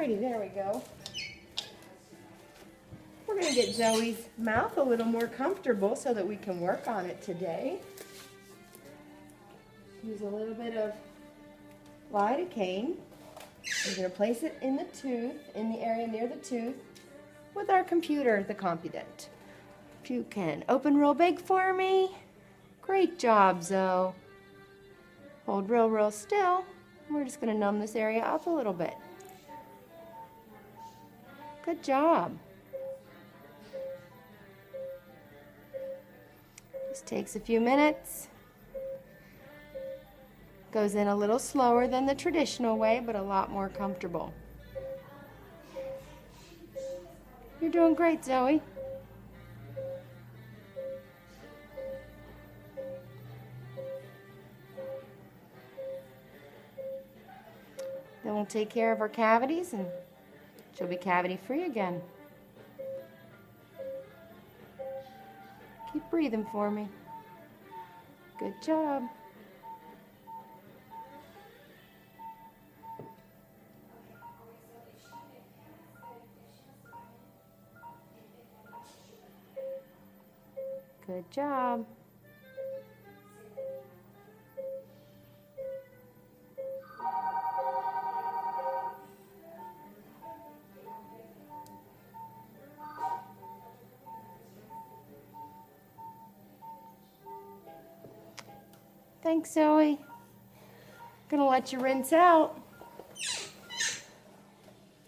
Alrighty, there we go. We're going to get Zoe's mouth a little more comfortable so that we can work on it today. Use a little bit of lidocaine. We're going to place it in the tooth, in the area near the tooth, with our computer, the Compudent. If you can open real big for me. Great job, Zoe. Hold real still. We're just going to numb this area up a little bit. Good job. Just takes a few minutes. Goes in a little slower than the traditional way, but a lot more comfortable. You're doing great, Zoe. Then we'll take care of our cavities and she'll be cavity free again. Keep breathing for me. Good job. Good job. Thanks, Zoe. Gonna let you rinse out.